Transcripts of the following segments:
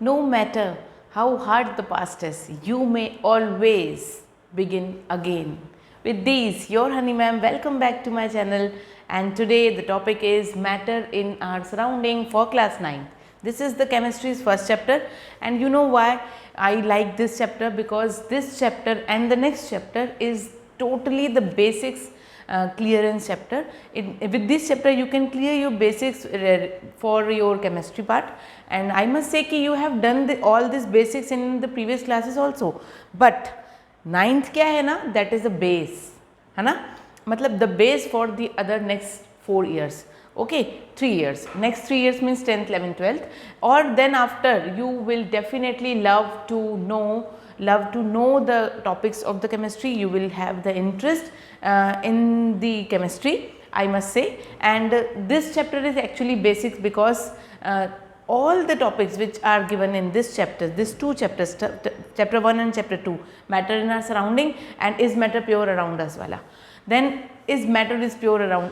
No matter how hard the past is, you may always begin again. With these, your honey ma'am, welcome back to my channel, and today the topic is matter in our surrounding for class 9. This is the chemistry's first chapter, and you know why I like this chapter, because this chapter and the next chapter is totally the basics clearance chapter. With this chapter you can clear your basics for your chemistry part, and I must say कि you have done all these basics in the previous classes also, but ninth क्या है ना, that is the base, है ना, मतलब the base for the other next 4 years. Okay, 3 years, next 3 years means 10th, 11th, 12th, or then after you will definitely love to know the topics of the chemistry. You will have the interest in the chemistry, I must say, and this chapter is actually basics, because all the topics which are given in this chapter, these two chapters, chapter 1 and chapter 2, matter in our surrounding and is matter pure around us wala, then is matter is pure around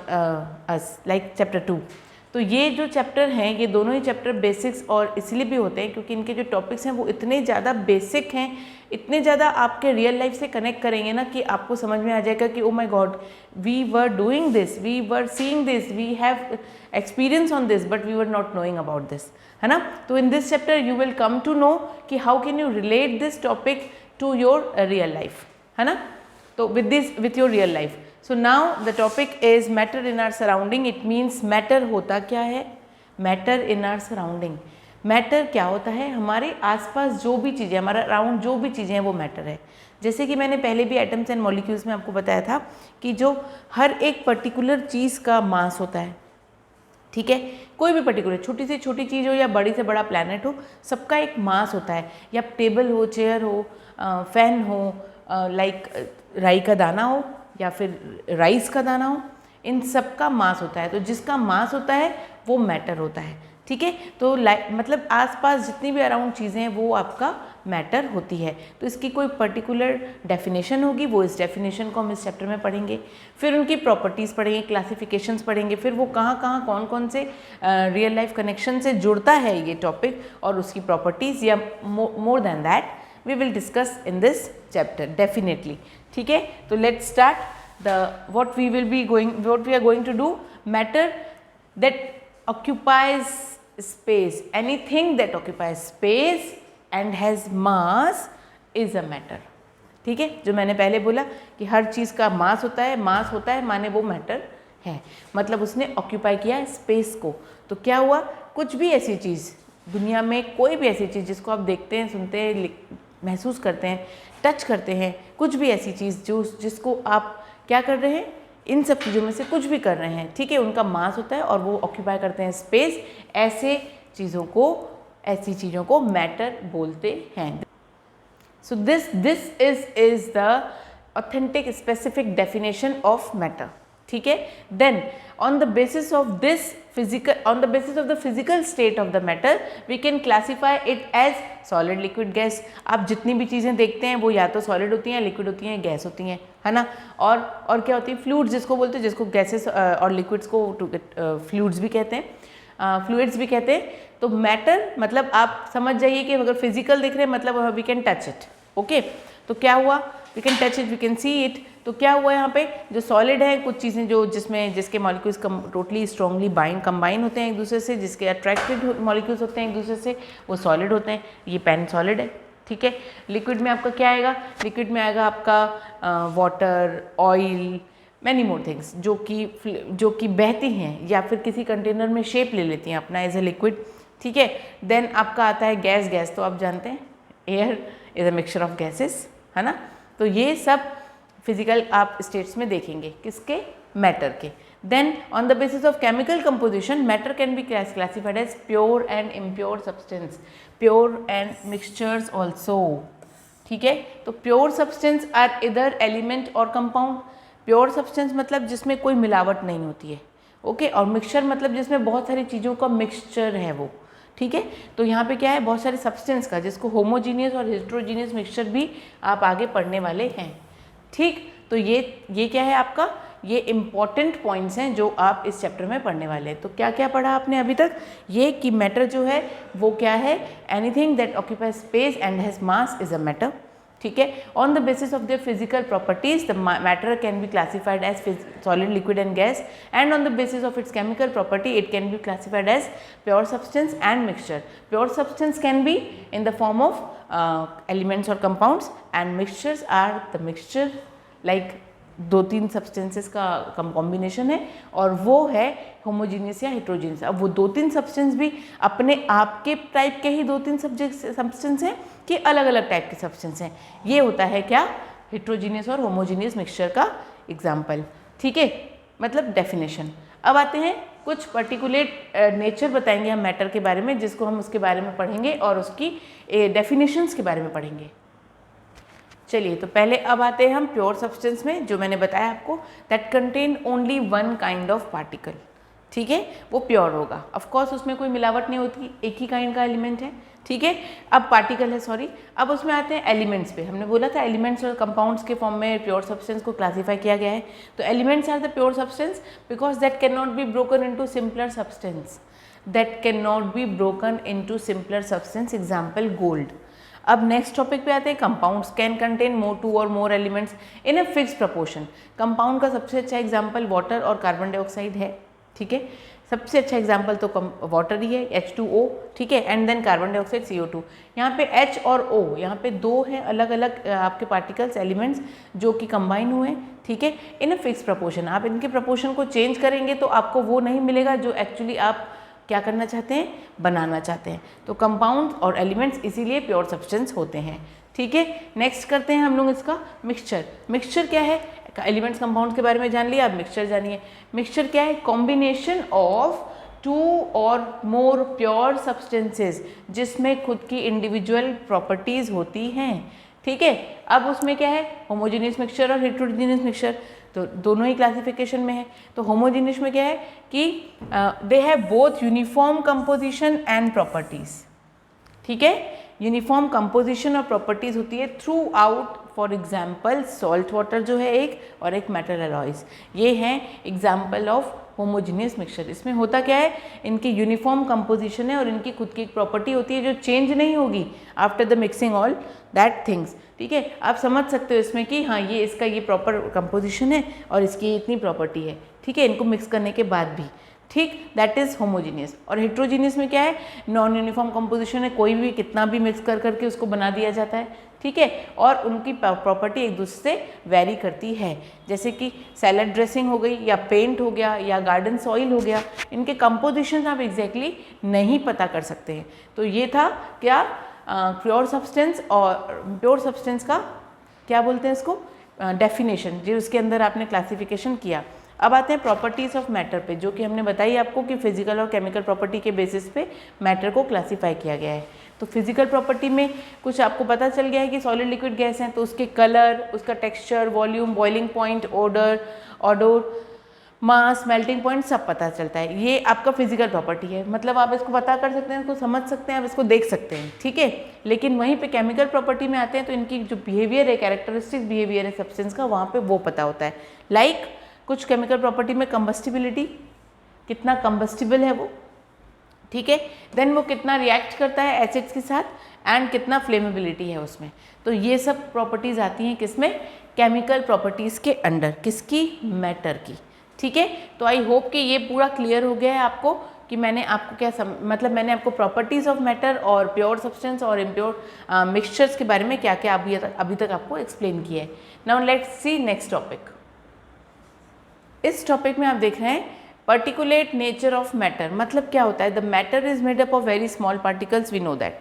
us, like chapter 2. तो ये जो chapter हैं, ये दोनों ही chapter basics और इसलिए भी होते हैं क्योंकि इनके जो टॉपिक्स हैं वो इतने ज़्यादा बेसिक हैं, इतने ज़्यादा आपके रियल लाइफ से कनेक्ट करेंगे ना कि आपको समझ में आ जाएगा कि oh my god, we were doing this, we were seeing this, we have experience on this, but we were not knowing about this, है ना. तो in this chapter you will come to know कि how can you relate this topic to your real life, है ना. तो with your real life. So now the topic is matter in our surrounding. It means matter होता क्या है, matter in our surrounding. matter क्या होता है, हमारे आसपास जो भी चीज़ें, हमारा अराउंड जो भी चीज़ें हैं वो matter है. जैसे कि मैंने पहले भी एटम्स एंड मॉलिक्यूल्स में आपको बताया था कि जो हर एक पर्टिकुलर चीज़ का मास होता है, ठीक है, कोई भी पर्टिकुलर छोटी से छोटी चीज़ हो या बड़ी से बड़ा प्लैनेट हो, सबका एक मास होता है. या टेबल हो, चेयर हो, फैन हो, लाइक राई का दाना हो या फिर राइस का दाना हो, इन सब का मास होता है. तो जिसका मास होता है वो मैटर होता है, ठीक है. तो मतलब आसपास जितनी भी अराउंड चीज़ें हैं वो आपका मैटर होती है. तो इसकी कोई पर्टिकुलर डेफिनेशन होगी, वो इस डेफिनेशन को हम इस चैप्टर में पढ़ेंगे. फिर उनकी प्रॉपर्टीज़ पढ़ेंगे, क्लासिफिकेशंस पढ़ेंगे, फिर वो कहाँ कहाँ कौन कौन से रियल लाइफ कनेक्शन से जुड़ता है ये टॉपिक और उसकी प्रॉपर्टीज़, या more than that we will discuss in this chapter definitely, ठीक है. तो let's start the what we are going to do. Matter that occupies space, anything that occupies space and has mass is a matter, ठीक है. जो मैंने पहले बोला कि हर चीज़ का मास होता है, मास होता है माने वो मैटर है, मतलब उसने ऑक्यूपाई किया स्पेस को. तो क्या हुआ, कुछ भी ऐसी चीज़ दुनिया में, कोई भी ऐसी चीज़ जिसको आप देखते हैं, सुनते हैं, महसूस करते हैं, टच करते हैं, कुछ भी ऐसी चीज़ जिसको आप क्या कर रहे हैं, इन सब चीज़ों में से कुछ भी कर रहे हैं, ठीक है, उनका मास होता है और वो ऑक्यूपाई करते हैं स्पेस. ऐसी चीज़ों को मैटर बोलते हैं. So this is the authentic specific definition of matter, ठीक है. Then on the basis of the physical state of the matter we can classify it as solid, liquid, gas. आप जितनी भी चीज़ें देखते हैं वो या तो सॉलिड होती हैं, लिक्विड होती हैं, गैस होती हैं, है ना. और क्या होती है, फ्लूइड्स जिसको बोलते हैं, जिसको गैसेस और लिक्विड्स को फ्लूइड्स भी कहते हैं, फ्लूइड्स भी कहते हैं. तो मैटर मतलब आप समझ जाइए कि अगर फिजिकल देख रहे हैं मतलब we can touch it. Okay, तो क्या हुआ, we can touch it, we can see it. तो क्या हुआ यहाँ पे, जो सॉलिड है, कुछ चीज़ें जो जिसके मॉलिक्यूल्स टोटली स्ट्रॉन्गली कंबाइन होते हैं एक दूसरे से, जिसके अट्रैक्टेड मॉलिक्यूल्स होते हैं एक दूसरे से, वो सॉलिड होते हैं. ये पेन सॉलिड है, ठीक है. लिक्विड में आपका क्या आएगा, लिक्विड में आएगा आपका water, oil, many more things जो कि बहती हैं या फिर किसी कंटेनर में शेप ले लेती हैं अपना एज ए लिक्विड, ठीक है. देन आपका आता है गैस तो आप जानते हैं air is a mixture of gases, है ना. तो ये सब फिजिकल आप स्टेट्स में देखेंगे, किसके, मैटर के. Then on the basis of chemical composition matter can be classified as pure and impure substance, pure and mixtures also, ठीक है. तो प्योर सब्सटेंस आर इधर एलिमेंट और कंपाउंड. प्योर सब्सटेंस मतलब जिसमें कोई मिलावट नहीं होती है, ओके. और मिक्सचर मतलब जिसमें बहुत सारी चीज़ों का मिक्सचर है वो, ठीक है. तो यहाँ पे क्या है, बहुत सारे सब्सटेंस का, जिसको होमोजीनियस और हेट्रोजीनियस मिक्सचर भी आप आगे पढ़ने वाले हैं, ठीक. तो ये क्या है आपका, ये इम्पॉर्टेंट पॉइंट्स हैं जो आप इस चैप्टर में पढ़ने वाले हैं। तो क्या क्या पढ़ा आपने अभी तक? ये कि मैटर जो है वो क्या है? Anything that occupies space and has mass is a matter. ठीक है, on the basis of their physical properties the matter can be classified as solid, liquid and gas, and on the basis of its chemical property it can be classified as pure substance and mixture. Pure substance can be in the form of elements और compounds, and mixtures are the mixture like 2-3 substances का combination है, और वो है homogeneous या heterogeneous. अब वो 2-3 substance भी अपने आप के टाइप के ही 2-3 सब्सटेंस हैं कि अलग अलग टाइप के सब्सटेंस हैं, ये होता है क्या? हेट्रोजीनियस और होमोजीनियस मिक्सचर का एग्जाम्पल। ठीक है, मतलब डेफिनेशन। अब आते हैं कुछ पर्टिकुलेट नेचर बताएंगे हम मैटर के बारे में, जिसको हम उसके बारे में पढ़ेंगे और उसकी डेफिनेशंस के बारे में पढ़ेंगे। चलिए, तो पहले अब आते हैं हम प्योर सब्सटेंस में, जो मैंने बताया आपको that contain only one kind of particle. ठीक है, वो प्योर होगा। ऑफ कोर्स उसमें कोई मिलावट नहीं होती, एक ही काइंड का एलिमेंट है। ठीक है, अब पार्टिकल है, सॉरी। अब उसमें आते हैं एलिमेंट्स पे। हमने बोला था एलिमेंट्स और कंपाउंड्स के फॉर्म में प्योर सब्सटेंस को क्लासीफाई किया गया है। तो elements are the pure substance because that can not be broken into simpler substance, that can not be broken into simpler substance, example gold. अब नेक्स्ट टॉपिक पे आते हैं कंपाउंड्स कैन कंटेन मोर 2 और more elements in a fix proportion. Compound का सबसे अच्छा example water और carbon dioxide है। ठीक है, सबसे अच्छा एग्जाम्पल तो वाटर ही है, H2O। ठीक है, and then carbon dioxide CO2। यहाँ पे H और O, यहाँ पे 2 हैं अलग अलग आपके पार्टिकल्स, एलिमेंट्स जो कि कंबाइन हुए हैं। ठीक है, इन अ फिक्स प्रपोर्शन। आप इनके प्रपोर्शन को चेंज करेंगे तो आपको वो नहीं मिलेगा जो एक्चुअली आप क्या करना चाहते हैं, बनाना चाहते हैं। तो कंपाउंड और एलिमेंट्स इसीलिए प्योर सब्सटेंस होते हैं। ठीक है, नेक्स्ट करते हैं हम लोग इसका मिक्सचर। मिक्सचर क्या है? एलिमेंट्स कंपाउंड्स के बारे में जान लिया, अब मिक्सचर जानिए। मिक्सचर क्या है? कॉम्बिनेशन ऑफ 2 और मोर प्योर सब्सटेंसेस जिसमें खुद की इंडिविजुअल प्रॉपर्टीज होती हैं। ठीक है, अब उसमें क्या है? होमोजेनियस मिक्सचर और हेट्रोजेनियस मिक्सचर, तो दोनों ही क्लासिफिकेशन में है। तो होमोजेनियस में क्या है कि they have both uniform composition and properties. ठीक है, यूनिफॉर्म कंपोजिशन और प्रॉपर्टीज होती है through out. For example salt water जो है एक, और एक मेटल अलॉयज, ये हैं एग्जाम्पल ऑफ होमोजेनियस मिक्सचर। इसमें होता क्या है? इनकी यूनिफॉर्म कंपोजिशन है और इनकी खुद की एक प्रॉपर्टी होती है जो चेंज नहीं होगी after the mixing all that things. ठीक है, आप समझ सकते हो इसमें कि हाँ ये इसका ये प्रॉपर कंपोजिशन है और इसकी इतनी प्रॉपर्टी है। ठीक है, इनको मिक्स करने के बाद भी। ठीक, दैट इज होमोजीनियस। और हेट्रोजीनियस में क्या है? नॉन यूनिफॉर्म कंपोजिशन है, कोई भी कितना भी मिक्स कर करके उसको बना दिया जाता है। ठीक है, और उनकी प्रॉपर्टी एक दूसरे से वेरी करती है, जैसे कि सैलड ड्रेसिंग हो गई, या पेंट हो गया, या गार्डन सॉइल हो गया। इनके कंपोजिशन आप एग्जैक्टली नहीं पता कर सकते हैं। तो ये था क्या? Pure substance. और प्योर सब्सटेंस का क्या बोलते हैं इसको? डेफिनेशन, जो उसके अंदर आपने क्लासिफिकेशन किया। अब आते हैं प्रॉपर्टीज़ ऑफ मैटर पे, जो कि हमने बताई आपको कि फिजिकल और केमिकल प्रॉपर्टी के बेसिस पे मैटर को क्लासीफाई किया गया है। तो फिजिकल प्रॉपर्टी में कुछ आपको पता चल गया है कि सॉलिड, लिक्विड, गैस हैं, तो उसके कलर, उसका टेक्सचर, वॉल्यूम, बॉइलिंग पॉइंट, ऑडोर, मास, मेल्टिंग पॉइंट सब पता चलता है। ये आपका फिजिकल प्रॉपर्टी है, मतलब आप इसको पता कर सकते हैं, इसको समझ सकते हैं, आप इसको देख सकते हैं। ठीक है, लेकिन वहीं पे केमिकल प्रॉपर्टी में आते हैं तो इनकी जो बिहेवियर है, कैरेक्टरिस्टिक बिहेवियर है सब्सटेंस का, वहाँ पे वो पता होता है। लाइक कुछ केमिकल प्रॉपर्टी में कंबस्टिबिलिटी, कितना कंबस्टिबल है वो। ठीक है, देन वो कितना रिएक्ट करता है एसिड्स के साथ, एंड कितना फ्लेमेबिलिटी है उसमें। तो ये सब प्रॉपर्टीज़ आती हैं किसमें? केमिकल प्रॉपर्टीज़ के अंडर। किसकी? मैटर की। ठीक है, तो आई होप कि ये पूरा क्लियर हो गया है आपको कि मैंने आपको क्या मतलब मैंने आपको प्रॉपर्टीज़ ऑफ मैटर और प्योर सब्सटेंस और इम्प्योर मिक्सचर्स के बारे में क्या क्या अभी तक आपको एक्सप्लेन किया है। Now let's see next topic. इस टॉपिक में आप देख रहे हैं पर्टिकुलेट नेचर ऑफ मैटर। मतलब क्या होता है? The matter is made up of very small particles, we know that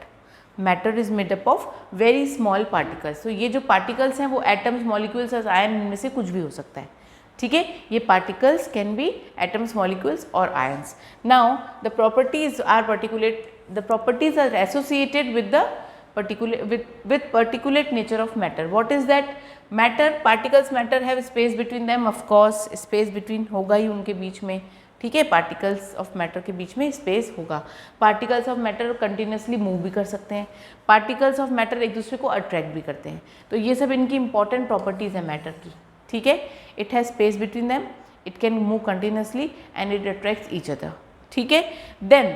matter is made up of very small particles. तो ये जो पार्टिकल्स हैं वो एटम्स, मॉलिक्यूल्स और आयन, इनमें से कुछ भी हो सकता है। ठीक है, ये particles can be atoms, molecules और ions. Now the properties are associated with the particulate nature of matter. What is that? Matter, particles matter have space between them, of course space between होगा ही उनके बीच में। ठीक है, particles of matter के बीच में space होगा। Particles of matter continuously move भी कर सकते हैं। पार्टिकल्स ऑफ मैटर एक दूसरे को अट्रैक्ट भी करते हैं। तो ये सब इनकी इंपॉर्टेंट प्रॉपर्टीज़ है मैटर की। ठीक है, it has space between them, it can move continuously and it attracts each other, ठीक है। देन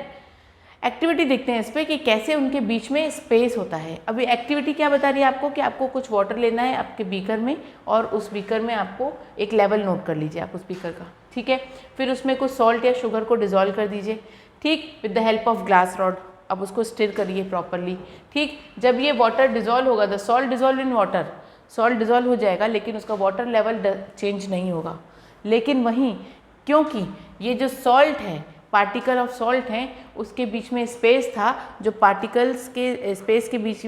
एक्टिविटी देखते हैं इस पर कि कैसे उनके बीच में स्पेस होता है। अभी एक्टिविटी क्या बता रही है आपको कि आपको कुछ वाटर लेना है आपके बीकर में, और उस बीकर में आपको एक लेवल नोट कर लीजिए आप उस बीकर का, ठीक है। फिर उसमें कुछ सॉल्ट या शुगर को डिज़ोल्व कर दीजिए, ठीक, with the help of glass rod. अब उसको स्टिर करिए प्रॉपरली, ठीक। जब ये वाटर डिज़ोल्व होगा, the salt dissolve in water, salt dissolve हो जाएगा लेकिन उसका वाटर लेवल चेंज नहीं होगा। लेकिन वहीं क्योंकि ये जो सॉल्ट है, पार्टिकल ऑफ सॉल्ट हैं, उसके बीच में स्पेस था, जो पार्टिकल्स के स्पेस बीच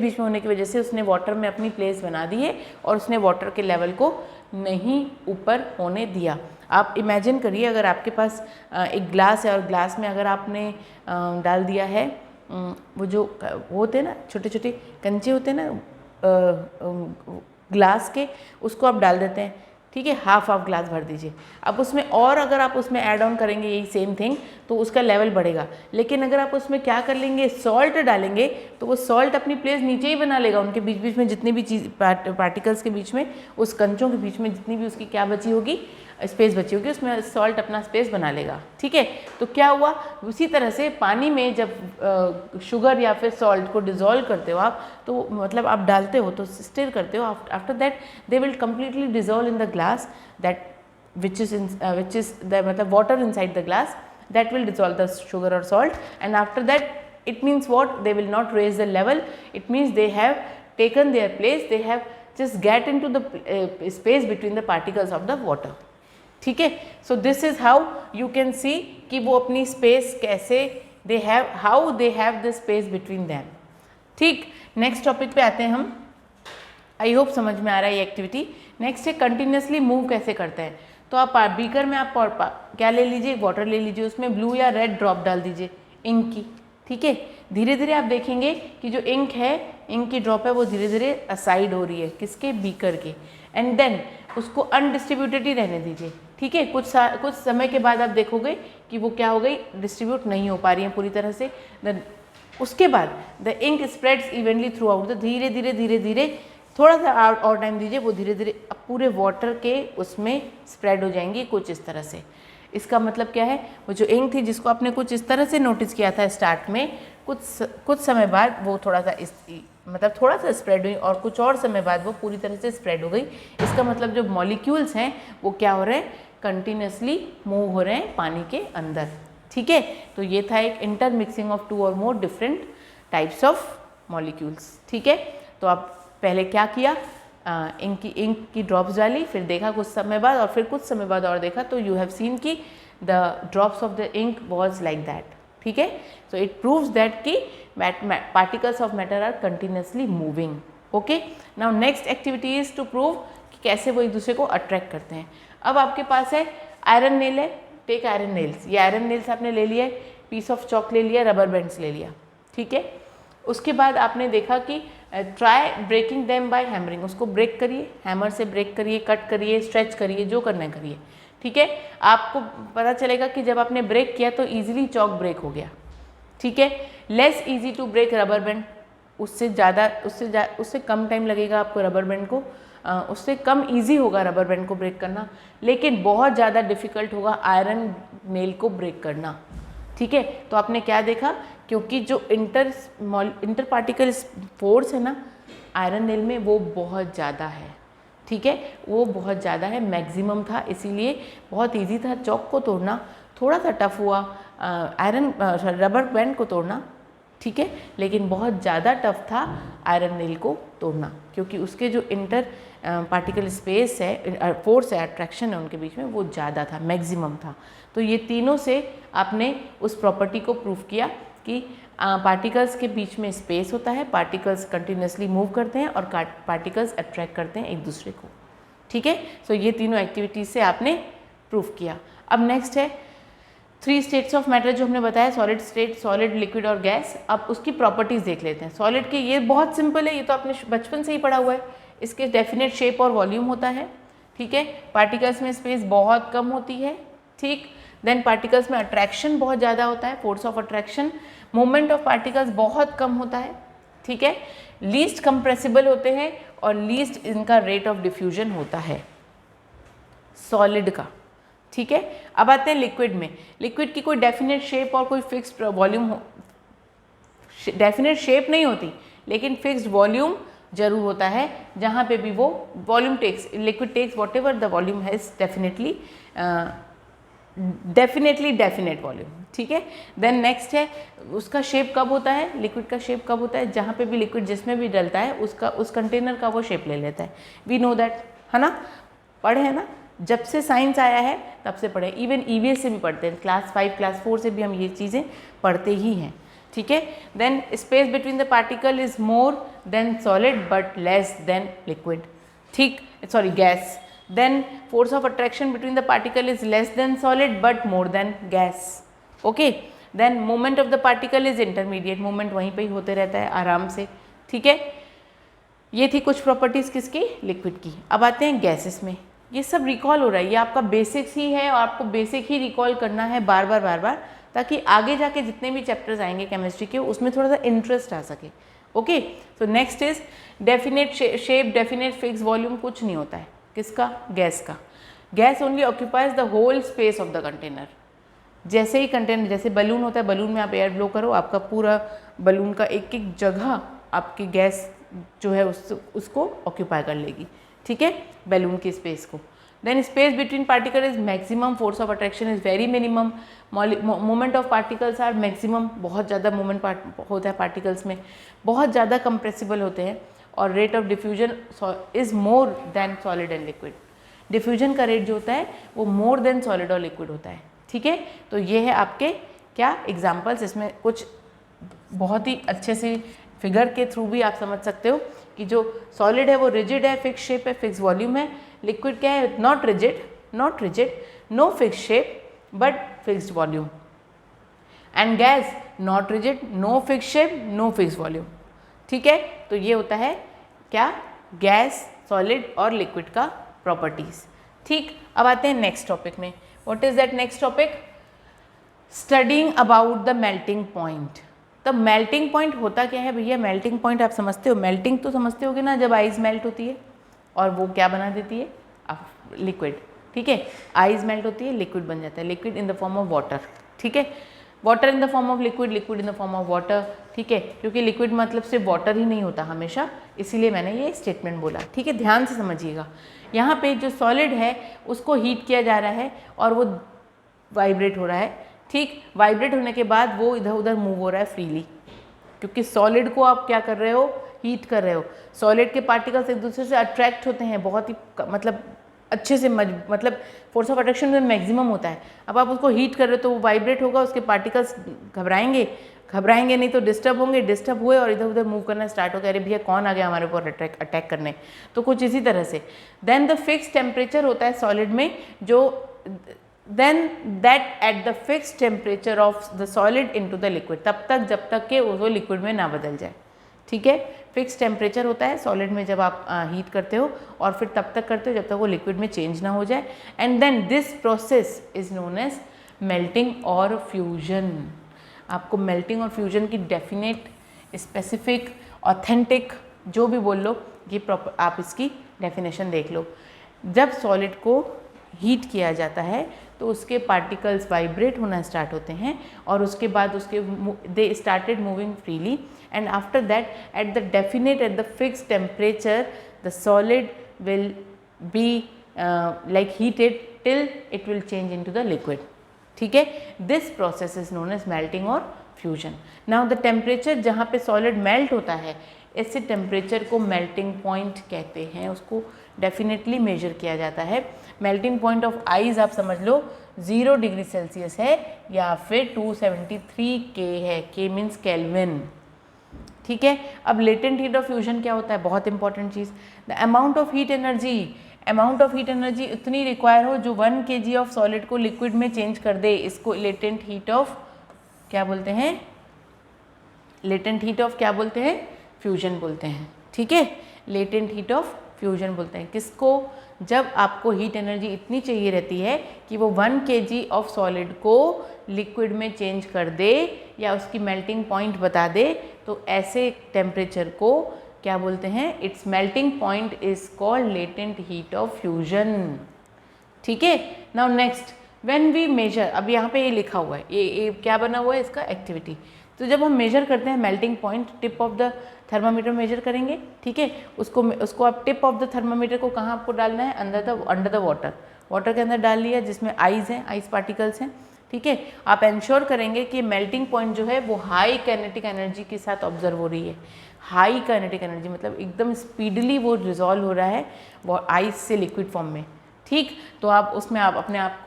में होने की वजह से उसने वाटर में अपनी प्लेस बना दी है और उसने वाटर के लेवल को नहीं ऊपर होने दिया। आप इमेजिन करिए अगर आपके पास एक ग्लास है और ग्लास में अगर आपने डाल दिया है वो जो वो होते हैं ना, छोटे छोटे कंचे होते हैं ना ग्लास के, उसको आप डाल देते हैं, ठीक है, हाफ ग्लास भर दीजिए। अब उसमें और अगर आप उसमें ऐड ऑन करेंगे यही सेम थिंग तो उसका लेवल बढ़ेगा। लेकिन अगर आप उसमें क्या कर लेंगे, सॉल्ट डालेंगे, तो वो सॉल्ट अपनी प्लेस नीचे ही बना लेगा। उनके बीच बीच में जितनी भी चीज़ पार्टिकल्स के बीच में, उस कंचों के बीच में जितनी भी उसकी क्या बची होगी, स्पेस बची होगी, उसमें सॉल्ट अपना स्पेस बना लेगा, ठीक है। तो क्या हुआ, उसी तरह से पानी में जब शुगर या फिर सॉल्ट को डिज़ोल्व करते हो आप, तो मतलब आप डालते हो तो स्टिर करते हो, after that they will completely dissolve in the glass, that which is the मतलब water inside the glass, that will dissolve the sugar or salt, and after that it means what, they will not raise the level, it means they have taken their place, they have just get into the space between the particles of the water, ठीक है। so this is how you can see कि वो अपनी space कैसे they have, how they have the space between them, ठीक। Next topic पे आते हैं हम, आई होप समझ में आ रहा है ये एक्टिविटी। नेक्स्ट है कंटिन्यूसली मूव कैसे करते हैं। तो आप बीकर में आप क्या ले लीजिए, वाटर ले लीजिए, उसमें ब्लू या रेड ड्रॉप डाल दीजिए इंक की, ठीक है। धीरे धीरे आप देखेंगे कि जो इंक है, इंक की ड्रॉप है, वो धीरे धीरे असाइड हो रही है, किसके, बीकर के, एंड देन उसको अनडिस्ट्रीब्यूटेड ही रहने दीजिए, ठीक है। कुछ समय के बाद आप देखोगे कि वो क्या हो गई, डिस्ट्रीब्यूट नहीं हो पा रही है पूरी तरह से। उसके बाद the ink spreads evenly throughout, तो धीरे धीरे धीरे धीरे थोड़ा सा और टाइम दीजिए, वो धीरे धीरे पूरे वाटर के उसमें स्प्रेड हो जाएंगी कुछ इस तरह से। इसका मतलब क्या है, वो जो इंक थी जिसको आपने कुछ इस तरह से नोटिस किया था स्टार्ट में, कुछ समय बाद वो थोड़ा सा स्प्रेड हुई, और कुछ और समय बाद वो पूरी तरह से स्प्रेड हो गई। इसका मतलब जो मॉलिक्यूल्स हैं वो क्या हो रहे हैं, कंटिन्यूसली मूव हो रहे हैं पानी के अंदर, ठीक है। तो ये था एक इंटरमिक्सिंग ऑफ 2 और more different types of molecules, ठीक है। तो आप पहले क्या किया, इंक की ड्रॉप्स डाली, फिर देखा कुछ समय बाद, और फिर कुछ समय बाद और देखा, तो यू हैव सीन कि the drops of the ink was like that, ठीक है। सो इट प्रूव्स दैट कि particles of matter are continuously moving, okay. Now next activity is to prove कि कैसे वो एक दूसरे को अट्रैक्ट करते हैं। अब आपके पास है आयरन नेल है, टेक आयरन नेल्स, ये आयरन नेल्स आपने ले लिया है, पीस ऑफ चॉक ले लिया, रबर बैंड्स ले लिया, ठीक है। उसके बाद आपने देखा कि try breaking them by hammering, उसको ब्रेक करिए, हैमर से ब्रेक करिए, कट करिए, स्ट्रेच करिए, जो करना है करिए, ठीक है। आपको पता चलेगा कि जब आपने ब्रेक किया तो ईजिली चॉक ब्रेक हो गया, ठीक है। Less easy to break rubber band, उससे कम टाइम लगेगा आपको रबर बैंड को, उससे कम ईजी होगा रबर बैंड को ब्रेक करना, लेकिन बहुत ज़्यादा डिफ़िकल्ट होगा आयरन नेल को ब्रेक करना, ठीक है। तो आपने क्या देखा, क्योंकि जो इंटर पार्टिकल फोर्स है ना आयरन नेल में, वो बहुत ज़्यादा है, ठीक है, वो बहुत ज़्यादा है, मैक्सिमम था, इसीलिए बहुत इजी था चॉक को तोड़ना। थोड़ा सा टफ हुआ रबर बैंड को तोड़ना, ठीक है, लेकिन बहुत ज़्यादा टफ था आयरन नेल को तोड़ना, क्योंकि उसके जो इंटर पार्टिकल स्पेस है, फोर्स है, अट्रैक्शन है उनके बीच में, वो ज़्यादा था, मैक्सिमम था। तो ये तीनों से आपने उस प्रॉपर्टी को प्रूव किया कि पार्टिकल्स के बीच में स्पेस होता है, पार्टिकल्स कंटिन्यूसली मूव करते हैं और पार्टिकल्स अट्रैक्ट करते हैं एक दूसरे को, ठीक है। सो ये तीनों एक्टिविटीज़ से आपने प्रूव किया। अब नेक्स्ट है 3 स्टेट्स ऑफ मैटर जो हमने बताया, सॉलिड स्टेट, सॉलिड, लिक्विड और गैस। अब उसकी प्रॉपर्टीज़ देख लेते हैं। सॉलिड की ये बहुत सिंपल है, ये तो आपने बचपन से ही पढ़ा हुआ है, इसके डेफिनेट शेप और वॉल्यूम होता है, ठीक है। पार्टिकल्स में स्पेस बहुत कम होती है, ठीक। देन पार्टिकल्स में अट्रैक्शन बहुत ज़्यादा होता है, force of attraction. Movement of particles बहुत कम होता है, ठीक है, लीस्ट कंप्रेसिबल होते हैं और लीस्ट इनका रेट ऑफ डिफ्यूजन होता है सॉलिड का। ठीक है, अब आते हैं लिक्विड में। लिक्विड की कोई डेफिनेट शेप और कोई फिक्स्ड वॉल्यूम हो, डेफिनेट शेप नहीं होती लेकिन फिक्स्ड वॉल्यूम जरूर होता है, जहाँ पे भी वो volume takes, liquid takes whatever the volume has definite volume. ठीक है, देन नेक्स्ट है उसका शेप कब होता है, लिक्विड का शेप कब होता है, जहाँ पे भी लिक्विड जिसमें भी डलता है उसका उस कंटेनर का वो शेप ले लेता है। वी नो दैट, है ना, पढ़े है ना, जब से साइंस आया है तब से पढ़े, इवन ईवीएस से भी पढ़ते हैं, क्लास 5 क्लास 4 से भी हम ये चीज़ें पढ़ते ही हैं। ठीक है, then space between the particle is more than solid but less than liquid, ठीक, sorry gas. Then force of attraction between the particle is less than solid but more than gas. Okay, then movement of the particle is intermediate, movement वहीं पे ही होते रहता है आराम से। ठीक है, ये थी कुछ प्रॉपर्टीज़ किसकी, लिक्विड की। अब आते हैं गैसेस में। ये सब रिकॉल हो रहा है, ये आपका बेसिक्स ही है और आपको बेसिक ही रिकॉल करना है बार बार, ताकि आगे जाके जितने भी चैप्टर्स आएंगे केमिस्ट्री के उसमें थोड़ा सा इंटरेस्ट आ सके। ओके, तो next is definite shape, definite fix volume कुछ नहीं होता है किसका, गैस का। Gas only occupies the whole space of the container. जैसे ही कंटेनर, जैसे बलून होता है, बलून में आप एयर ब्लो करो, आपका पूरा बलून का एक एक जगह आपकी गैस जो है उसको ऑक्यूपाई कर लेगी। ठीक है, बैलून की स्पेस को। Then space between particle is maximum, force of attraction is very minimum, moment of particles are maximum, बहुत ज़्यादा मोमेंट होता है पार्टिकल्स में, बहुत ज़्यादा कंप्रेसिबल होते हैं, और rate of diffusion is more than solid and liquid. Diffusion का रेट जो होता है वो मोर देन सॉलिड और लिक्विड होता है। ठीक है, तो ये है आपके क्या एग्जाम्पल्स, इसमें कुछ बहुत ही अच्छे से फिगर के थ्रू भी आप समझ सकते हो कि जो सॉलिड है वो रिजिड है, फिक्स शेप है, फिक्स वॉल्यूम है। लिक्विड क्या है, not rigid, no fix shape but fixed volume. And gas not rigid, no fix shape, no fix volume. ठीक है, तो ये होता है क्या, गैस, सॉलिड और लिक्विड का प्रॉपर्टीज। ठीक, अब आते हैं नेक्स्ट टॉपिक में। What is that next topic, studying about the melting point. तो मेल्टिंग पॉइंट होता क्या है भैया, मेल्टिंग पॉइंट आप समझते हो, मेल्टिंग तो समझते होगे ना, जब आइस मेल्ट होती है और वो क्या बना देती है, लिक्विड। ठीक है, आइस मेल्ट होती है, लिक्विड बन जाता है, liquid in the form of water. ठीक है, water in the form of liquid, liquid in the form of water. ठीक है, क्योंकि लिक्विड मतलब सिर्फ वाटर ही नहीं होता हमेशा, इसीलिए मैंने ये स्टेटमेंट बोला। ठीक है, ध्यान से समझिएगा। यहाँ पे जो सॉलिड है उसको हीट किया जा रहा है और वो वाइब्रेट हो रहा है। ठीक, वाइब्रेट होने के बाद वो इधर उधर मूव हो रहा है फ्रीली, क्योंकि सॉलिड को आप क्या कर रहे हो, हीट कर रहे हो। सॉलिड के पार्टिकल्स एक दूसरे से अट्रैक्ट होते हैं बहुत ही मतलब अच्छे से, मतलब फोर्स ऑफ अट्रैक्शन में मैक्सिमम होता है। अब आप उसको हीट कर रहे हो तो वो वाइब्रेट होगा, उसके पार्टिकल्स घबराएंगे नहीं तो डिस्टर्ब होंगे, डिस्टर्ब हुए और इधर उधर मूव करना स्टार्ट हो गया, अरे भैया कौन आ गया हमारे ऊपर अटैक करने। तो कुछ इसी तरह से। देन द फिक्स टेम्परेचर होता है सॉलिड में, जो then that at the fixed temperature of the solid into the liquid, तब तक जब तक के वो लिक्विड में ना बदल जाए। ठीक है, फिक्स टेम्परेचर होता है सॉलिड में जब आप हीट करते हो, और फिर तब तक करते हो जब तक वो लिक्विड में चेंज ना हो जाए। And then this process is known as melting और फ्यूजन। आपको मेल्टिंग और फ्यूजन की डेफिनेट, स्पेसिफिक, ऑथेंटिक जो भी बोल लो, ये आप इसकी डेफिनेशन देख लो। जब सॉलिड को हीट किया जाता है तो उसके पार्टिकल्स वाइब्रेट होना स्टार्ट होते हैं और उसके बाद उसके they started moving freely, and after that at the definite at the fix temperature the solid will be like heated till it will change into the liquid. ठीक है, this process is known as melting और fusion. Now the temperature जहाँ पे solid melt होता है, ऐसे temperature को melting point कहते हैं, उसको डेफिनेटली मेजर किया जाता है। मेल्टिंग पॉइंट ऑफ आइस आप समझ लो 0 डिग्री सेल्सियस है या फिर 273 के है, के मीन्स केल्विन। ठीक है, अब लेटेंट हीट ऑफ फ्यूजन क्या होता है, बहुत important cheese. The amount of heat energy इतनी रिक्वायर हो जो 1 kg ऑफ सॉलिड को लिक्विड में चेंज कर दे, इसको लेटेंट हीट ऑफ क्या बोलते हैं, लेटेंट हीट ऑफ क्या बोलते हैं, फ्यूजन बोलते हैं। ठीक है, लेटेंट हीट ऑफ फ्यूजन बोलते हैं किसको, जब आपको हीट एनर्जी इतनी चाहिए रहती है कि वो 1 kg ऑफ सॉलिड को लिक्विड में चेंज कर दे, या उसकी मेल्टिंग पॉइंट बता दे तो ऐसे टेम्परेचर को क्या बोलते हैं, it's melting point is called latent heat of fusion. ठीक है, now next when we measure, अब यहाँ पे ये लिखा हुआ है, ये क्या बना हुआ है इसका एक्टिविटी। तो जब हम मेजर करते हैं melting point, tip of the thermometer measure करेंगे, ठीक है, उसको आप टिप ऑफ द थर्मामीटर को कहाँ आपको डालना है, अंडर द वाटर के अंदर डाल लिया जिसमें आइस हैं, आइस पार्टिकल्स हैं। ठीक है, आप इंश्योर करेंगे कि मेल्टिंग पॉइंट जो है वो हाई काइनेटिक एनर्जी के साथ ऑब्जर्व हो रही है। हाई काइनेटिक एनर्जी मतलब एकदम स्पीडली वो रिजॉल्व हो रहा है वो आइस से लिक्विड फॉर्म में। ठीक, तो आप उसमें आप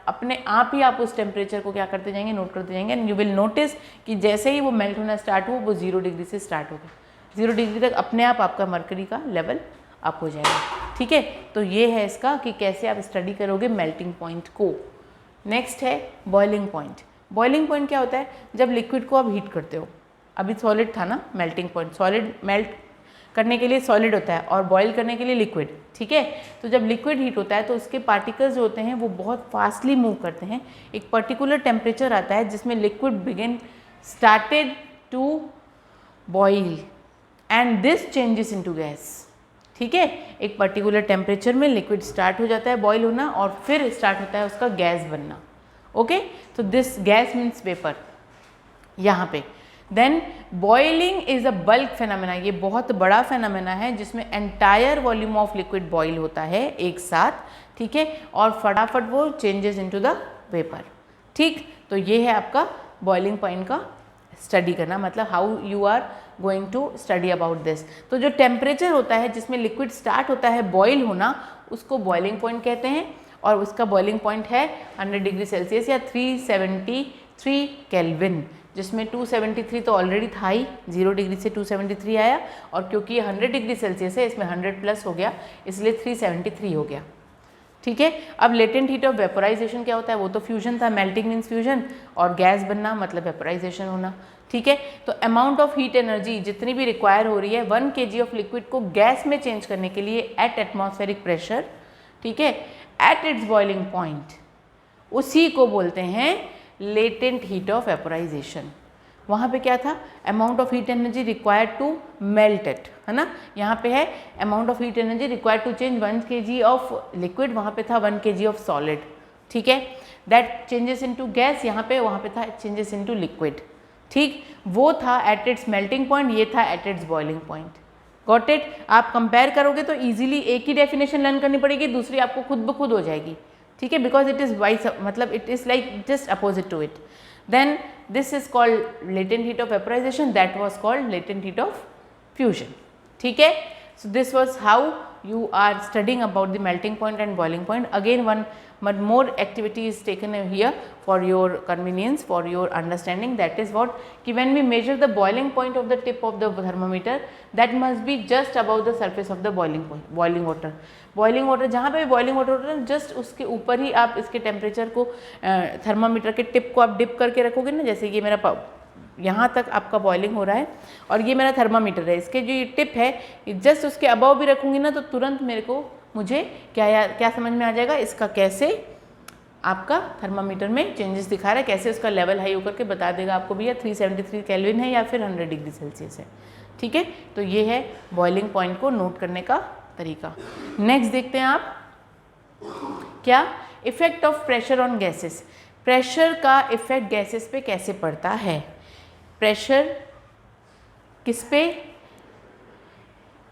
अपने आप ही आप उस टेम्परेचर को क्या करते जाएंगे, नोट करते जाएंगे, एंड यू विल नोटिस कि जैसे ही वो मेल्ट होना स्टार्ट हो वो 0 डिग्री से स्टार्ट होगा, 0 डिग्री तक अपने आप आपका मर्करी का लेवल अप हो जाएगा। ठीक है, तो ये है इसका कि कैसे आप स्टडी करोगे मेल्टिंग पॉइंट को। नेक्स्ट है बॉइलिंग पॉइंट। बॉइलिंग पॉइंट क्या होता है, जब लिक्विड को आप हीट करते हो, अभी सॉलिड था ना मेल्टिंग पॉइंट, सॉलिड मेल्ट करने के लिए सॉलिड होता है और बॉईल करने के लिए लिक्विड। ठीक है, तो जब लिक्विड हीट होता है तो उसके पार्टिकल्स जो होते हैं वो बहुत फास्टली मूव करते हैं। एक पर्टिकुलर टेम्परेचर आता है जिसमें liquid started to boil and this changes into gas. ठीक है, एक पर्टिकुलर टेम्परेचर में लिक्विड स्टार्ट हो जाता है बॉईल होना और फिर स्टार्ट होता है उसका गैस बनना। ओके, तो दिस गैस मीन्स वेपर यहाँ पे। Then boiling is a bulk phenomena, ये बहुत बड़ा फेनामेना है जिसमें entire volume of liquid boil होता है एक साथ। ठीक है, और फटाफट वो चेंजेस इनटू द वेपर। ठीक, तो ये है आपका बॉइलिंग पॉइंट का स्टडी करना, मतलब how you are going to study about this. तो जो टेम्परेचर होता है जिसमें लिक्विड स्टार्ट होता है बॉईल होना, उसको बॉइलिंग पॉइंट कहते हैं, और उसका बॉइलिंग पॉइंट है 100 डिग्री सेल्सियस या 373 केल्विन, जिसमें 273 तो ऑलरेडी था ही, 0 डिग्री से 273 आया, और क्योंकि ये 100 डिग्री सेल्सियस है इसमें 100 प्लस हो गया, इसलिए 373 हो गया। ठीक है, अब लेटेंट हीट ऑफ वेपोराइजेशन क्या होता है, वो तो फ्यूजन था, मेल्टिंग मीन्स फ्यूजन, और गैस बनना मतलब वेपोराइजेशन होना। ठीक है, तो अमाउंट ऑफ हीट एनर्जी जितनी भी रिक्वायर हो रही है 1 kg ऑफ लिक्विड को गैस में चेंज करने के लिए एट एटमॉस्फेरिक प्रेशर, ठीक है, एट इट्स बॉइलिंग पॉइंट, उसी को बोलते हैं लेटेंट हीट ऑफ वेपोराइजेशन। वहाँ पे क्या था, amount of heat energy required to melt it, है ना, यहाँ पे है amount of heat energy required to change 1 kg of liquid, वहाँ पे था 1 kg ऑफ सॉलिड। ठीक है, दैट चेंजेस इनटू गैस, यहाँ पे वहाँ पे था चेंजेस इनटू लिक्विड। ठीक, वो था एट इट्स मेल्टिंग पॉइंट, ये था at its boiling point. Got it. आप कंपेयर करोगे तो इजीली एक ही डेफिनेशन लर्न करनी पड़ेगी, दूसरी आपको खुद ब खुद हो जाएगी। ठीक है, बिकॉज इट इज़ वाइस, मतलब it is like just opposite to it. Then this is called latent heat of vaporization, that was called latent heat of fusion. ठीक है, so this was how you are studying about the melting point and boiling point. Again one more activity is taken here for your convenience, for your understanding, that is what कि when we measure the boiling point of the tip of the thermometer, that must be just above the surface of the boiling point, boiling water. Boiling water जहाँ पे भी boiling water होता है just उसके ऊपर ही आप इसके टेम्परेचर को थर्मामीटर के टिप को आप डिप करके रखोगे ना, जैसे ये मेरा यहाँ तक आपका बॉइलिंग हो रहा है और ये मेरा थर्मामीटर है, इसके जो ये टिप है जस्ट उसके अबव भी रखूँगी ना तो तुरंत मुझे क्या समझ में आ जाएगा, इसका कैसे आपका थर्मामीटर में चेंजेस दिखा रहा है, कैसे उसका लेवल हाई होकर के बता देगा आपको भैया 373 केल्विन है या फिर 100 डिग्री सेल्सियस है। ठीक है, तो ये है बॉइलिंग पॉइंट को नोट करने का तरीका। नेक्स्ट देखते हैं आप क्या, effect of pressure on gases. Pressure का इफेक्ट गैसेस पे कैसे पड़ता है, प्रेशर किस पे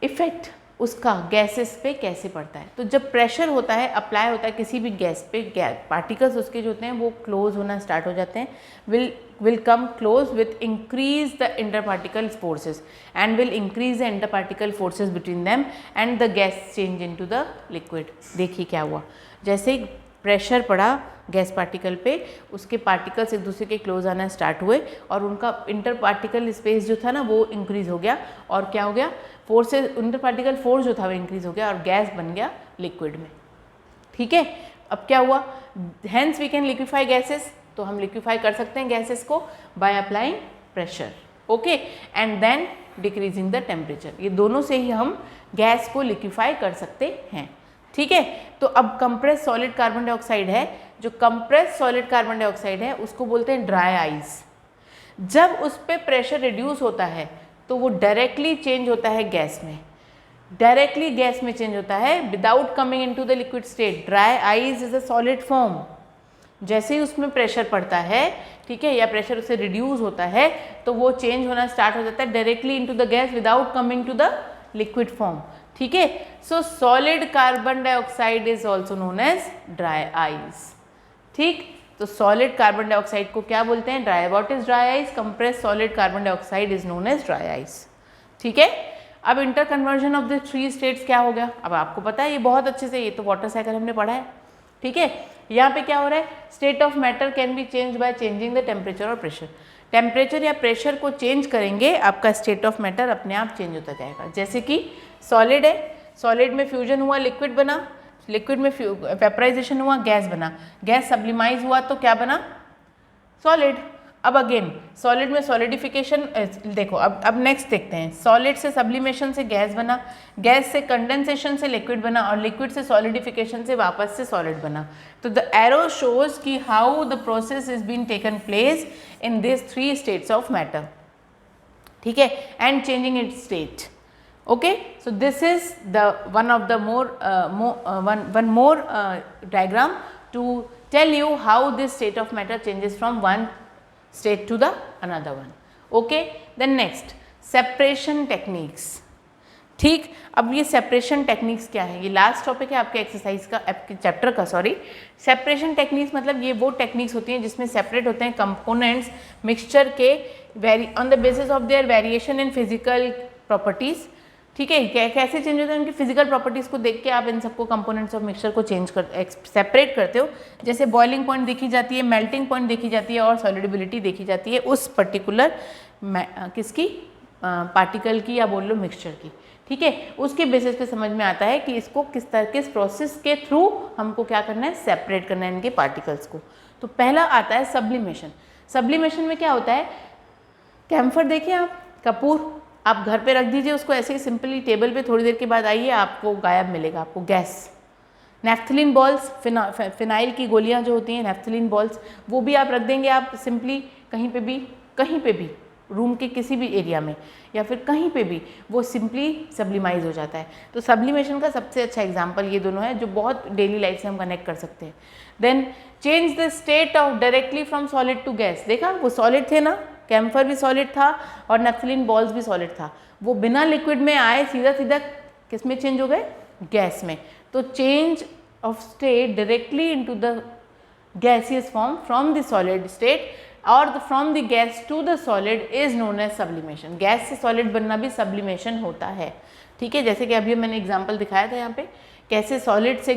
इफेक्ट उसका गैसेस पे कैसे पड़ता है। तो जब प्रेशर होता है, अप्लाई होता है किसी भी गैस पे, पार्टिकल्स उसके जो होते हैं वो क्लोज होना स्टार्ट हो जाते हैं, will come close with increase the interparticle forces and will increase the interparticle forces between them and the gas change into the liquid। देखिए क्या हुआ, जैसे प्रेशर पड़ा गैस पार्टिकल पे, उसके पार्टिकल्स एक दूसरे के क्लोज आना स्टार्ट हुए और उनका इंटर पार्टिकल स्पेस जो था ना वो इंक्रीज हो गया और क्या हो गया, फोर्सेस, इंटर पार्टिकल फोर्स जो था वो इंक्रीज हो गया और गैस बन गया लिक्विड में। ठीक है, अब क्या हुआ, hence we can liquefy gases, तो हम लिक्विफाई कर सकते हैं गैसेस को by applying pressure, okay, and then decreasing the temperature. ये दोनों से ही हम गैस को लिक्विफाई कर सकते हैं। ठीक है, तो अब कंप्रेस सॉलिड कार्बन डाइऑक्साइड है, जो कंप्रेस सॉलिड कार्बन डाइऑक्साइड है उसको बोलते हैं ड्राई आइस। जब उस पर प्रेशर रिड्यूस होता है तो वो डायरेक्टली चेंज होता है गैस में, डायरेक्टली गैस में चेंज होता है without coming into the liquid state. Dry ice is a solid form, जैसे ही उसमें प्रेशर पड़ता है, ठीक है, या प्रेशर उससे रिड्यूस होता है तो वो चेंज होना स्टार्ट हो जाता है directly into the gas without coming to the liquid form, ठीक है। So solid carbon dioxide is also known as dry ice, ठीक। तो सॉलिड कार्बन डाइऑक्साइड को क्या बोलते हैं? Dry. What is dry ice? Compressed solid carbon dioxide is known as dry ice, ठीक है। अब inter conversion of the 3 states क्या हो गया? अब आपको पता है ये बहुत अच्छे से, ये तो वाटर साइकिल हमने पढ़ा है, ठीक है। यहाँ पे क्या हो रहा है? State of matter can B change by changing the temperature और प्रेशर। टेम्परेचर या प्रेशर को चेंज करेंगे, आपका स्टेट ऑफ मैटर अपने आप चेंज होता जाएगा। जैसे कि सॉलिड है, सॉलिड में फ्यूजन हुआ, लिक्विड बना, लिक्विड में वेपराइजेशन हुआ, गैस बना, गैस सब्लिमाइज हुआ तो क्या बना? सॉलिड। अब अगेन सॉलिड में सॉलिडिफिकेशन, देखो अब नेक्स्ट देखते हैं। सॉलिड से सब्लिमेशन से गैस बना, गैस से कंडेंसेशन से लिक्विड बना, और लिक्विड से सॉलिडिफिकेशन से वापस से सॉलिड बना। तो द एरो शोज कि how the process is been taken place in this 3 states of matter, ठीक है, and changing its state. Okay, so this is the one of the one more diagram to tell you how this state of matter changes from one state to the another one. Okay, then next separation techniques, ठीक। अब ये separation techniques क्या है? ये last topic है आपके exercise का, आपके चैप्टर का, सॉरी। सेपरेशन टेक्निक्स मतलब ये वो टेक्निक्स होती हैं जिसमें सेपरेट होते हैं कंपोनेंट्स मिक्सचर के on the basis of there variation in physical properties, ठीक है। कैसे चेंज होता है? उनकी फिजिकल प्रॉपर्टीज़ को देख के आप इन सबको कंपोनेंट्स ऑफ मिक्सचर को चेंज कर सेपरेट करते हो। जैसे बॉइलिंग पॉइंट देखी जाती है, मेल्टिंग पॉइंट देखी जाती है, और सॉलिडिबिलिटी देखी जाती है उस पर्टिकुलर किसकी, पार्टिकल की या बोल लो मिक्सचर की, ठीक है। उसके बेसिस पे समझ में आता है कि इसको किस प्रोसेस के थ्रू हमको क्या करना है? सेपरेट करना है इनके पार्टिकल्स को। तो पहला आता है सब्लिमेशन। सब्लिमेशन में क्या होता है? कैम्फर देखिए आप, कपूर आप घर पे रख दीजिए उसको ऐसे ही सिंपली टेबल पे, थोड़ी देर के बाद आइए आपको गायब मिलेगा, आपको गैस। नेफ्थलीन बॉल्स, फिनाइल की गोलियां जो होती हैं नेफ्थलीन बॉल्स, वो भी आप रख देंगे आप सिंपली कहीं पे भी रूम के किसी भी एरिया में या फिर कहीं पे भी, वो सिंपली सब्लिमाइज हो जाता है। तो सब्लिमेशन का सबसे अच्छा एग्जाम्पल ये दोनों है जो बहुत डेली लाइफ से हम कनेक्ट कर सकते हैं। Then change the state of directly from solid to gas. देखा वो सॉलिड थे ना, कैम्फर भी सॉलिड था और नेफ्थलीन बॉल्स भी सॉलिड था, वो बिना लिक्विड में आए सीधा किस में चेंज हो गए? गैस में। तो change of state directly into the gaseous form from the solid state और from the gas to the solid is known as sublimation. Gas से सॉलिड बनना भी सब्लिमेशन होता है, ठीक है। जैसे कि अभी मैंने एग्जांपल दिखाया था यहाँ पे, कैसे सॉलिड से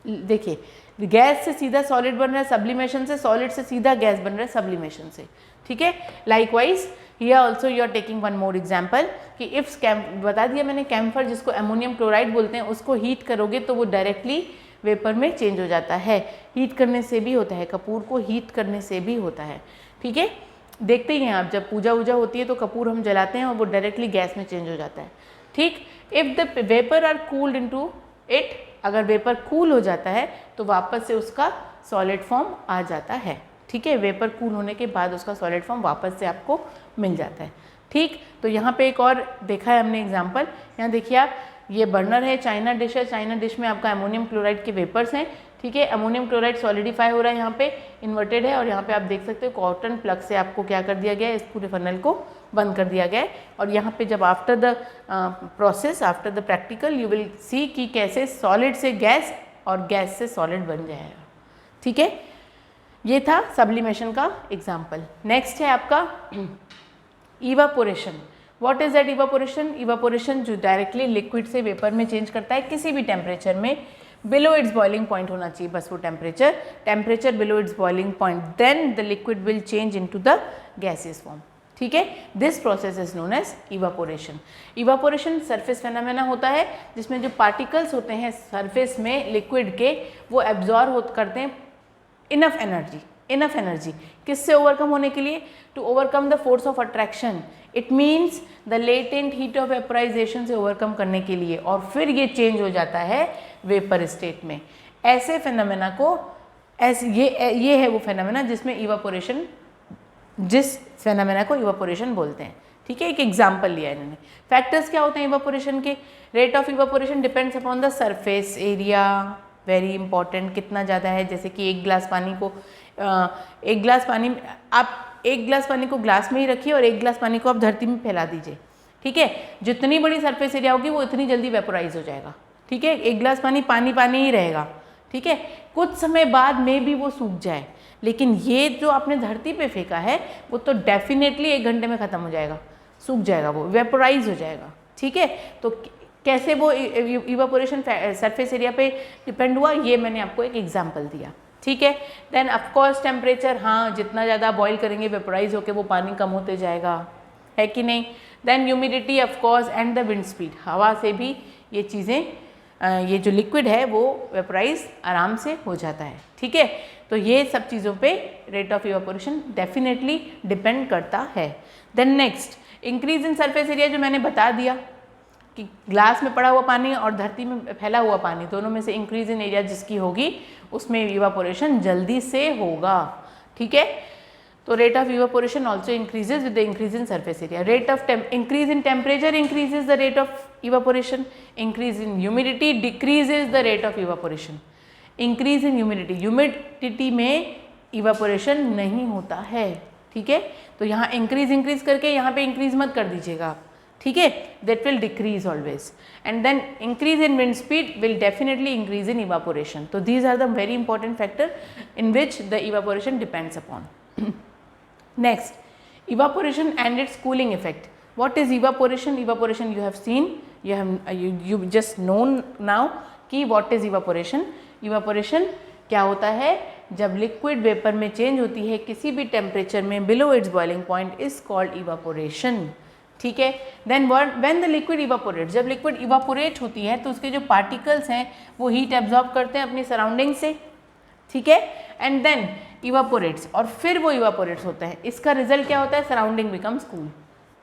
देखिए गैस से सीधा सॉलिड बन रहा है सब्लिमेशन से, सॉलिड से सीधा गैस बन रहा है सब्लिमेशन से, ठीक है। Likewise here also you are taking one more example कि इफ बता दिया मैंने, कैम्फर जिसको अमोनियम क्लोराइड बोलते हैं, उसको हीट करोगे तो वो डायरेक्टली वेपर में चेंज हो जाता है। हीट करने से भी होता है, कपूर को हीट करने से भी होता है, ठीक है। देखते ही हैं आप, जब पूजा वूजा होती है तो कपूर हम जलाते हैं और वो डायरेक्टली गैस में चेंज हो जाता है, ठीक। If the vapour are cooled into it, अगर वेपर कूल हो जाता है तो वापस से उसका सॉलिड फॉर्म आ जाता है, ठीक है। वेपर कूल होने के बाद उसका सॉलिड फॉर्म वापस से आपको मिल जाता है, ठीक। तो यहाँ पे एक और देखा है हमने एग्जांपल, यहाँ देखिए आप, ये बर्नर है, चाइना डिश है, चाइना डिश में आपका अमोनियम क्लोराइड के वेपर्स हैं, ठीक है। अमोनियम क्लोराइड सॉलिडिफाई हो रहा है, यहाँ पे इन्वर्टेड है, और यहाँ पे आप देख सकते हो कॉटन प्लग से आपको क्या कर दिया गया है, इस पूरे फनल को बंद कर दिया गया है। और यहाँ पे जब after the process, after the practical, you will see कि कैसे सॉलिड से गैस और गैस से सॉलिड बन जाएगा, ठीक है। ये था सब्लिमेशन का एग्जाम्पल। नेक्स्ट है आपका evaporation. What is that evaporation? Evaporation जो डायरेक्टली लिक्विड से वेपर में चेंज करता है किसी भी टेम्परेचर में, बिलो इट्स बॉइलिंग पॉइंट होना चाहिए बस वो temperature below its boiling point, then the liquid will change into the gaseous form, ठीक है। This process is known as evaporation. Evaporation surface phenomena होता है जिसमें जो पार्टिकल्स होते हैं सरफेस में लिक्विड के, वो एब्जॉर्ब करते हैं इनफ एनर्जी किससे ओवरकम होने के लिए? To overcome the force of attraction. It means the latent heat of vaporisation से ओवरकम करने के लिए, और फिर ये चेंज हो जाता है वेपर स्टेट में। ऐसे फेनोमेना को ये है वो फेनोमेना जिसमें इवापोरेशन जिस फेनोमेना को इवापोरेशन बोलते हैं। ठीक है, एक एग्जाम्पल लिया इन्होंने। फैक्टर्स क्या होते हैं इवापोरेशन के? Rate of evaporation depends upon the surface area, very important, कितना ज़्यादा है। जैसे कि एक गिलास पानी को आप एक गिलास पानी को ग्लास में ही रखिए और एक गिलास पानी को आप धरती में फैला दीजिए। ठीक है, जितनी बड़ी सरफेस एरिया होगी वो इतनी जल्दी वेपोराइज हो जाएगा। ठीक है, एक गिलास पानी पानी पानी ही रहेगा। ठीक है, कुछ समय बाद में भी वो सूख जाए, लेकिन ये जो आपने धरती पे फेंका है वो तो डेफिनेटली 1 घंटे में ख़त्म हो जाएगा, सूख जाएगा, वो वेपोराइज हो जाएगा। ठीक है, तो कैसे वो इवापोरेशन सरफेस एरिया पे डिपेंड हुआ, ये मैंने आपको एक एग्जांपल दिया। ठीक है, देन ऑफकोर्स टेम्परेचर, हाँ जितना ज़्यादा बॉईल करेंगे वेपोराइज होकर वो पानी कम होते जाएगा, है कि नहीं। Then humidity of course and the wind speed, हवा से भी ये चीज़ें, ये जो लिक्विड है वो वेपोराइज आराम से हो जाता है। ठीक है, तो ये सब चीज़ों पे rate of evaporation definitely depend करता है। Then next, increase in surface area, जो मैंने बता दिया कि ग्लास में पड़ा हुआ पानी और धरती में फैला हुआ पानी, दोनों में से इंक्रीज इन एरिया जिसकी होगी उसमें इवापोरेशन जल्दी से होगा। ठीक है, तो rate of evaporation also increases with the increase in surface area. Rate of increase in temperature increases the rate of evaporation, increase in humidity decreases the rate of evaporation. Increase in humidity में evaporation नहीं होता है। ठीक है, तो यहाँ increase करके यहाँ पे इंक्रीज मत कर दीजिएगा। ठीक है, that will decrease always. And then increase in wind speed will definitely increase in evaporation. तो these are the very important factor in which the evaporation depends upon. Next, evaporation and its cooling effect. What is evaporation? Evaporation you have seen, you just known now कि what is evaporation. Evaporation क्या होता है? जब liquid vapour में change होती है किसी भी टेम्परेचर में below its boiling point is called evaporation. ठीक है, then when the liquid evaporate, जब लिक्विड इवापोरेट होती है तो उसके जो पार्टिकल्स हैं वो हीट एब्जॉर्ब करते हैं अपनी सराउंडिंग से। ठीक है, एंड देन इवापोरेट्स, और फिर वो इवापोरेट्स होता है। इसका रिजल्ट क्या होता है? Surrounding becomes cool.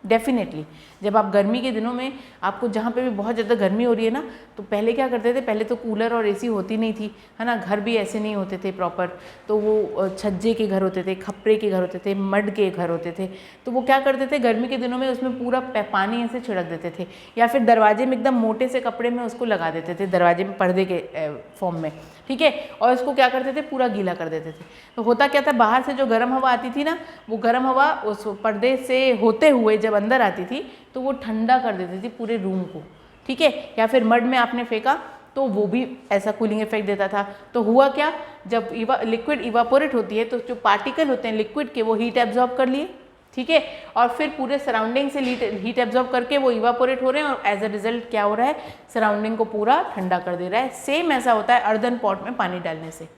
डेफिनेटली जब आप गर्मी के दिनों में, आपको जहाँ पे भी बहुत ज़्यादा गर्मी हो रही है ना, तो पहले क्या करते थे, पहले तो कूलर और एसी होती नहीं थी, है ना, घर भी ऐसे नहीं होते थे प्रॉपर, तो वो छज्जे के घर होते थे, खपरे के घर होते थे, मड के घर होते थे। तो वो क्या करते थे गर्मी के दिनों में उसमें पूरा पानी ऐसे छिड़क देते थे, या फिर दरवाजे में एकदम मोटे से कपड़े में उसको लगा देते थे, दरवाजे में पर्दे के फॉर्म में। ठीक है, और इसको क्या करते थे, पूरा गीला कर देते थे। तो होता क्या था, बाहर से जो गर्म हवा आती थी ना, वो गर्म हवा उस पर्दे से होते हुए जब अंदर आती थी तो वो ठंडा कर देती थी पूरे रूम को। ठीक है, या फिर मड में आपने फेंका तो वो भी ऐसा कूलिंग इफेक्ट देता था। तो हुआ क्या, जब लिक्विड इवापोरेट होती है तो जो पार्टिकल होते हैं लिक्विड के वो हीट एब्जॉर्ब कर लिए। ठीक है, और फिर पूरे सराउंडिंग से हीट एब्जॉर्ब करके वो इवापोरेट हो रहे हैं, और एज अ रिजल्ट क्या हो रहा है, सराउंडिंग को पूरा ठंडा कर दे रहा है। सेम ऐसा होता है अर्दन पॉट में पानी डालने से।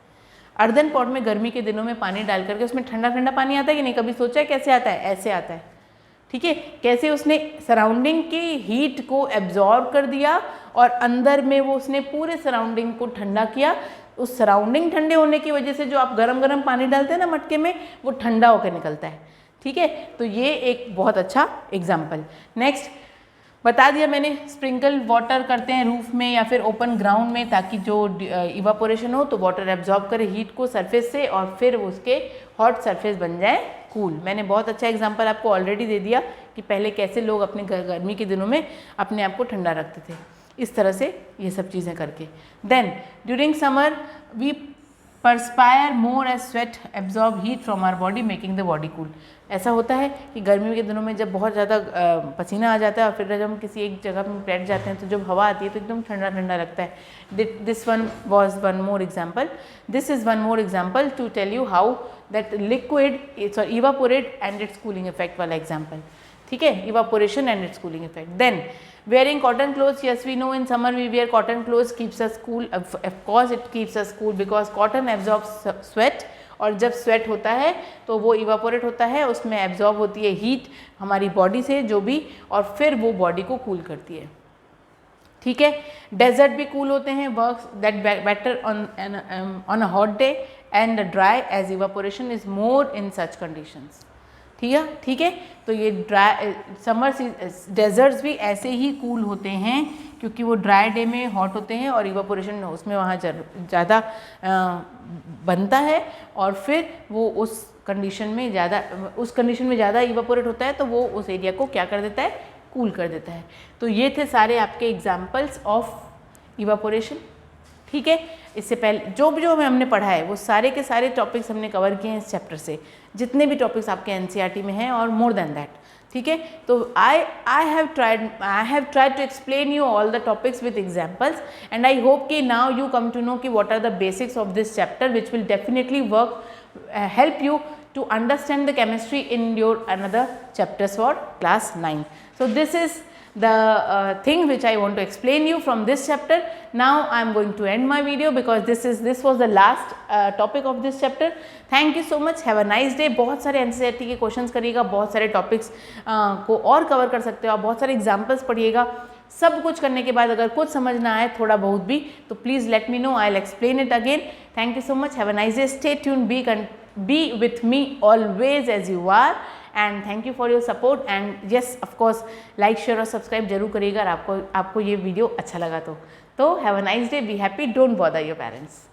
अर्दन पॉट में गर्मी के दिनों में पानी डाल करके उसमें ठंडा ठंडा पानी आता है कि नहीं, कभी सोचा है कैसे आता है? ऐसे आता है। ठीक है, कैसे उसने सराउंडिंग की हीट को एब्जॉर्ब कर दिया और अंदर में वो उसने पूरे सराउंडिंग को ठंडा किया। उस सराउंडिंग ठंडे होने की वजह से जो आप गरम गरम पानी डालते हैं ना मटके में, वो ठंडा होकर निकलता है। ठीक है, तो ये एक बहुत अच्छा एग्जाम्पल। नेक्स्ट बता दिया मैंने, स्प्रिंकल वाटर करते हैं रूफ में या फिर ओपन ग्राउंड में, ताकि जो इवापोरेशन हो तो वाटर एब्जॉर्ब करे हीट को सरफेस से और फिर उसके हॉट सरफेस बन जाए कूल। मैंने बहुत अच्छा एग्जांपल आपको ऑलरेडी दे दिया कि पहले कैसे लोग अपने गर्मी के दिनों में अपने आप को ठंडा रखते थे, इस तरह से ये सब चीज़ें करके। Then during summer we perspire more as sweat absorb heat from our body making the body cool. ऐसा होता है कि गर्मी के दिनों में जब बहुत ज़्यादा पसीना आ जाता है और फिर जब हम किसी एक जगह में बैठ जाते हैं तो जब हवा आती है तो एकदम ठंडा ठंडा लगता है। This one was one more example, this is one more example to tell you how that liquid evaporate and its cooling effect वाला एग्जाम्पल। ठीक है, evaporation and its cooling effect. Then wearing cotton clothes, yes we know in summer we wear cotton clothes, keeps us cool, of course it keeps us cool because cotton absorbs sweat, और जब sweat होता है तो वो evaporate होता है, उसमें absorb होती है हीट हमारी बॉडी से जो भी, और फिर वो बॉडी को कूल करती है। ठीक है, डेजर्ट भी कूल होते हैं, works that better on a hot day and dry as evaporation is more in such conditions. ठीक है। तो ये ड्राई समर डेजर्ट्स भी ऐसे ही कूल होते हैं क्योंकि वो ड्राई डे में हॉट होते हैं और इवापोरेशन उसमें वहाँ ज़्यादा बनता है और फिर वो उस कंडीशन में ज़्यादा इवापोरेट होता है तो वो उस एरिया को क्या कर देता है, कूल कर देता है। तो ये थे सारे आपके एग्जाम्पल्स ऑफ इवापोरेशन। ठीक है, इससे पहले जो हमने पढ़ा है वो सारे के सारे टॉपिक्स हमने कवर किए हैं इस चैप्टर से, जितने भी टॉपिक्स आपके एनसीईआरटी में हैं और मोर देन दैट। ठीक है, तो I have tried to explain you all the topics with examples and I hope कि now you come to know कि what are the basics of this chapter which will definitely work help you to understand the chemistry in your another chapters for class 9. So this is the thing which I want to explain you from this chapter. Now I am going to end my video because this was the last topic of this chapter. Thank you so much. Have a nice day. बहुत सारे NCERT के questions करिएगा, बहुत सारे topics को और cover कर सकते हो आप, बहुत सारे एग्जाम्पल्स पढ़िएगा। सब कुछ करने के बाद अगर कुछ समझ ना आए थोड़ा बहुत भी तो please let me know, I will explain it again. Thank you so much, have a nice day, stay tune, be with me always as you are and thank you for your support and yes of course like share और subscribe जरूर करिएगा अगर आपको ये video अच्छा लगा तो have a nice day, be happy, don't bother your parents.